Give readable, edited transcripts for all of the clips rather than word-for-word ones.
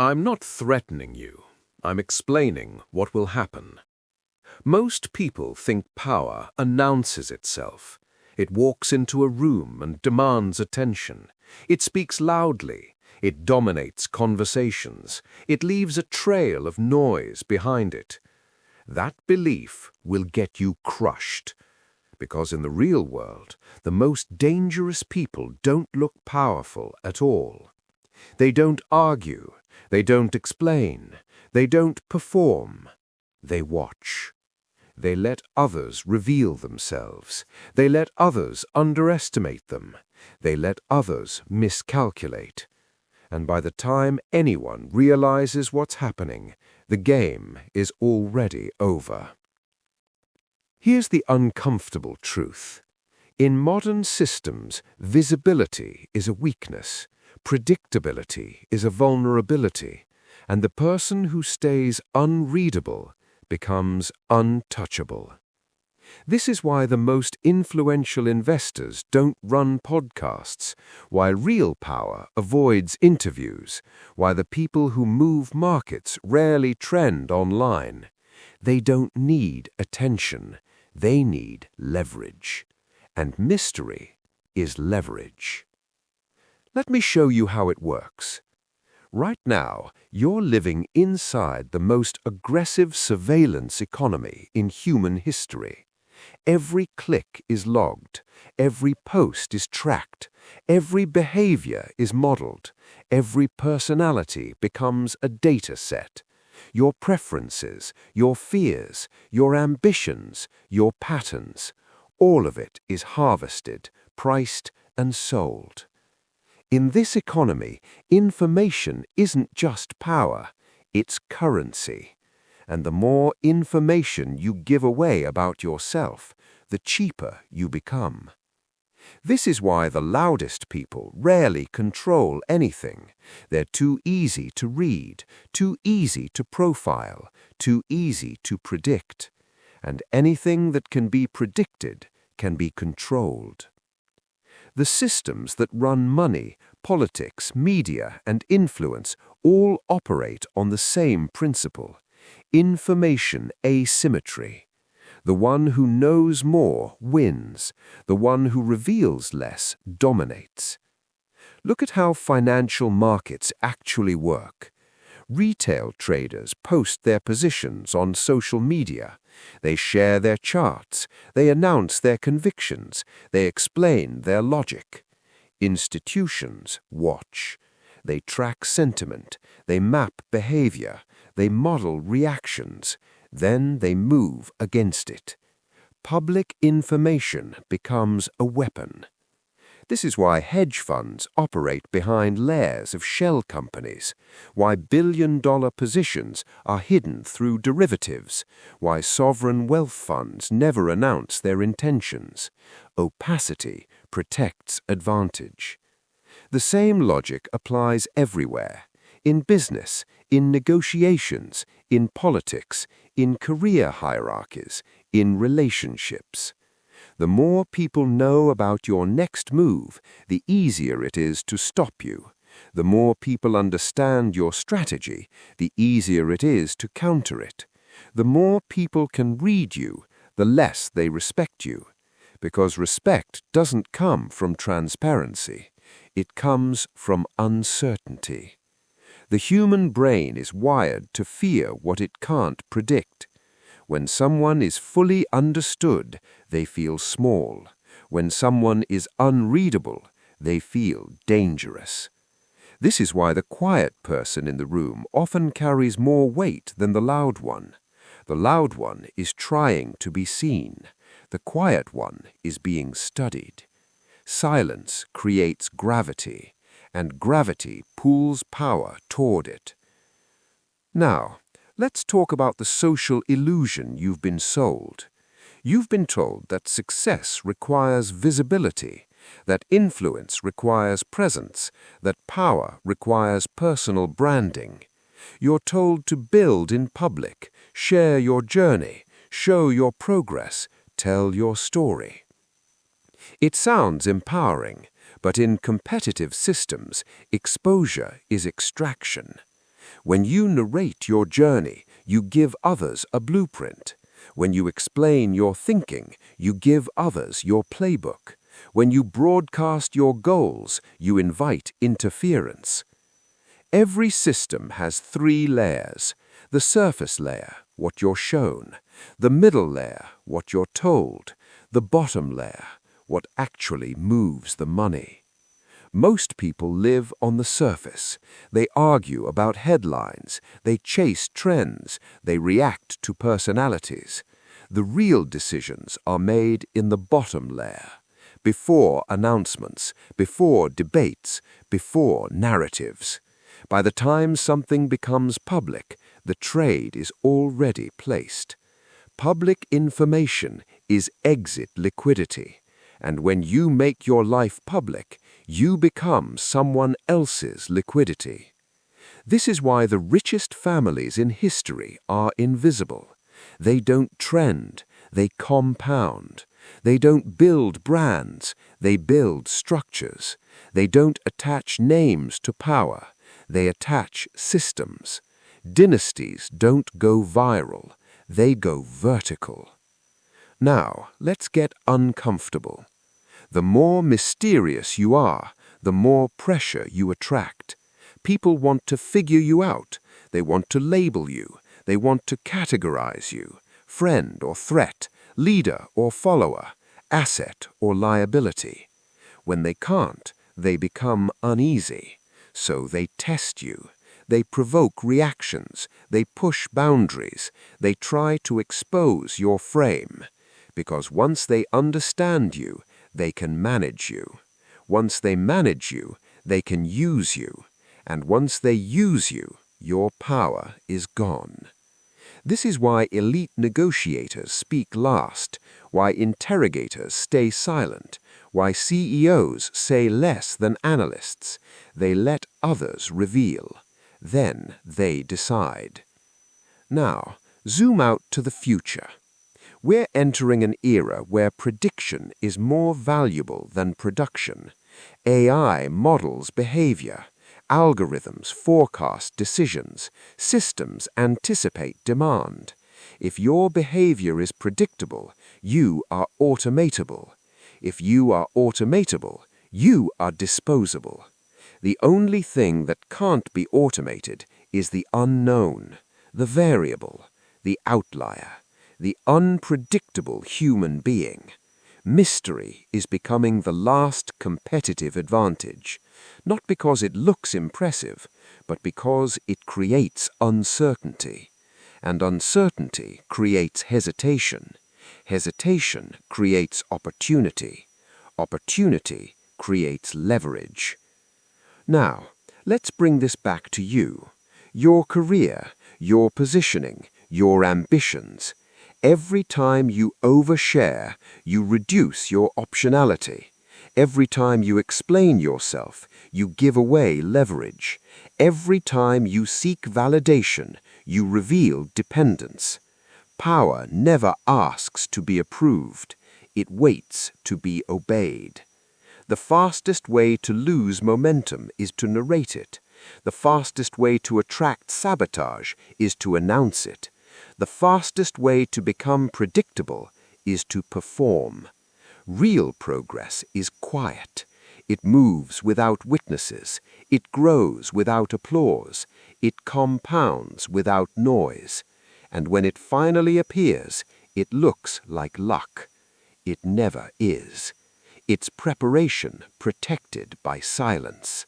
I'm not threatening you. I'm explaining what will happen. Most people think power announces itself. It walks into a room and demands attention. It speaks loudly. It dominates conversations. It leaves a trail of noise behind it. That belief will get you crushed. Because in the real world, the most dangerous people don't look powerful at all. They don't argue. They don't explain. They don't perform. They watch. They let others reveal themselves. They let others underestimate them. They let others miscalculate. And by the time anyone realizes what's happening, the game is already over. Here's the uncomfortable truth. In modern systems, visibility is a weakness, predictability is a vulnerability, and the person who stays unreadable becomes untouchable. This is why the most influential investors don't run podcasts, why real power avoids interviews, why the people who move markets rarely trend online. They don't need attention, they need leverage. And mystery is leverage. Let me show you how it works. Right now, you're living inside the most aggressive surveillance economy in human history. Every click is logged, every post is tracked, every behavior is modeled, every personality becomes a data set. Your preferences, your fears, your ambitions, your patterns, all of it is harvested, priced, and sold. In this economy, information isn't just power, it's currency. And the more information you give away about yourself, the cheaper you become. This is why the loudest people rarely control anything. They're too easy to read, too easy to profile, too easy to predict. And anything that can be predicted can be controlled. The systems that run money, politics, media, and influence all operate on the same principle: information asymmetry. The one who knows more wins. The one who reveals less dominates. Look at how financial markets actually work. Retail traders post their positions on social media. They share their charts. They announce their convictions. They explain their logic. Institutions watch. They track sentiment. They map behavior. They model reactions. Then they move against it. Public information becomes a weapon. This is why hedge funds operate behind layers of shell companies, why billion-dollar positions are hidden through derivatives, why sovereign wealth funds never announce their intentions. Opacity protects advantage. The same logic applies everywhere: in business, in negotiations, in politics, in career hierarchies, in relationships. The more people know about your next move, the easier it is to stop you. The more people understand your strategy, the easier it is to counter it. The more people can read you, the less they respect you. Because respect doesn't come from transparency. It comes from uncertainty. The human brain is wired to fear what it can't predict. When someone is fully understood, they feel small. When someone is unreadable, they feel dangerous. This is why the quiet person in the room often carries more weight than the loud one. The loud one is trying to be seen. The quiet one is being studied. Silence creates gravity, and gravity pulls power toward it. Now, let's talk about the social illusion you've been sold. You've been told that success requires visibility, that influence requires presence, that power requires personal branding. You're told to build in public, share your journey, show your progress, tell your story. It sounds empowering, but in competitive systems, exposure is extraction. When you narrate your journey, you give others a blueprint. When you explain your thinking, you give others your playbook. When you broadcast your goals, you invite interference. Every system has 3 layers. The surface layer, what you're shown. The middle layer, what you're told. The bottom layer, what actually moves the money. Most people live on the surface. They argue about headlines. They chase trends. They react to personalities. The real decisions are made in the bottom layer. Before announcements, before debates, before narratives. By the time something becomes public, the trade is already placed. Public information is exit liquidity, and when you make your life public, you become someone else's liquidity. This is why the richest families in history are invisible. They don't trend, they compound. They don't build brands, they build structures. They don't attach names to power, they attach systems. Dynasties don't go viral, they go vertical. Now, let's get uncomfortable. The more mysterious you are, the more pressure you attract. People want to figure you out. They want to label you. They want to categorize you. Friend or threat, leader or follower, asset or liability. When they can't, they become uneasy. So they test you. They provoke reactions. They push boundaries. They try to expose your frame. Because once they understand you, they can manage you. Once they manage you, they can use you. And once they use you, your power is gone. This is why elite negotiators speak last, why interrogators stay silent, why CEOs say less than analysts. They let others reveal. Then they decide. Now, zoom out to the future. We're entering an era where prediction is more valuable than production. AI models behavior. Algorithms forecast decisions. Systems anticipate demand. If your behavior is predictable, you are automatable. If you are automatable, you are disposable. The only thing that can't be automated is the unknown, the variable, the outlier, the unpredictable human being. Mystery is becoming the last competitive advantage, not because it looks impressive, but because it creates uncertainty. And uncertainty creates hesitation. Hesitation creates opportunity. Opportunity creates leverage. Now, let's bring this back to you. Your career, your positioning, your ambitions. Every time you overshare, you reduce your optionality. Every time you explain yourself, you give away leverage. Every time you seek validation, you reveal dependence. Power never asks to be approved. It waits to be obeyed. The fastest way to lose momentum is to narrate it. The fastest way to attract sabotage is to announce it. The fastest way to become predictable is to perform. Real progress is quiet. It moves without witnesses. It grows without applause. It compounds without noise. And when it finally appears, it looks like luck. It never is. It's preparation protected by silence.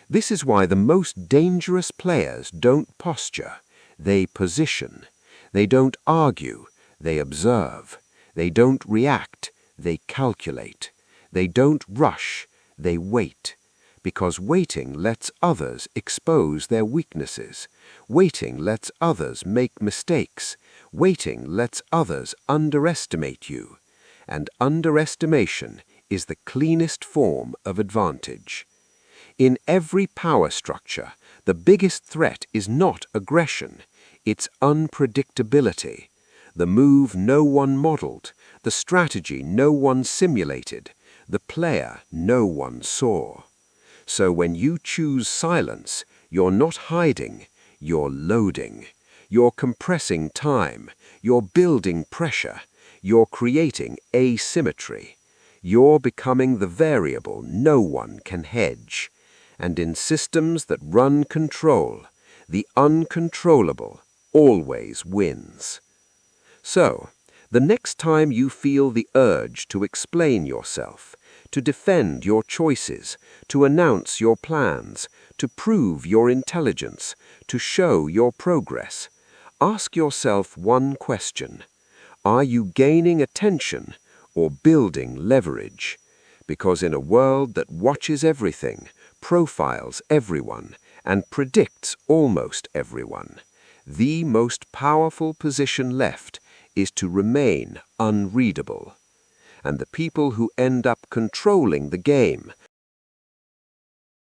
This is why the most dangerous players don't posture. They position. They don't argue. They observe. They don't react. They calculate. They don't rush. They wait. Because waiting lets others expose their weaknesses. Waiting lets others make mistakes. Waiting lets others underestimate you. And underestimation is the cleanest form of advantage. In every power structure, the biggest threat is not aggression, it's unpredictability. The move no one modeled, the strategy no one simulated, the player no one saw. So when you choose silence, you're not hiding, You're loading. You're compressing time. You're building pressure. You're creating asymmetry. You're becoming the variable no one can hedge. And in systems that run control, the uncontrollable always wins. So, the next time you feel the urge to explain yourself, to defend your choices, to announce your plans, to prove your intelligence, to show your progress, ask yourself one question. Are you gaining attention or building leverage? Because in a world that watches everything, profiles everyone, and predicts almost everyone, the most powerful position left is to remain unreadable. And the people who end up controlling the game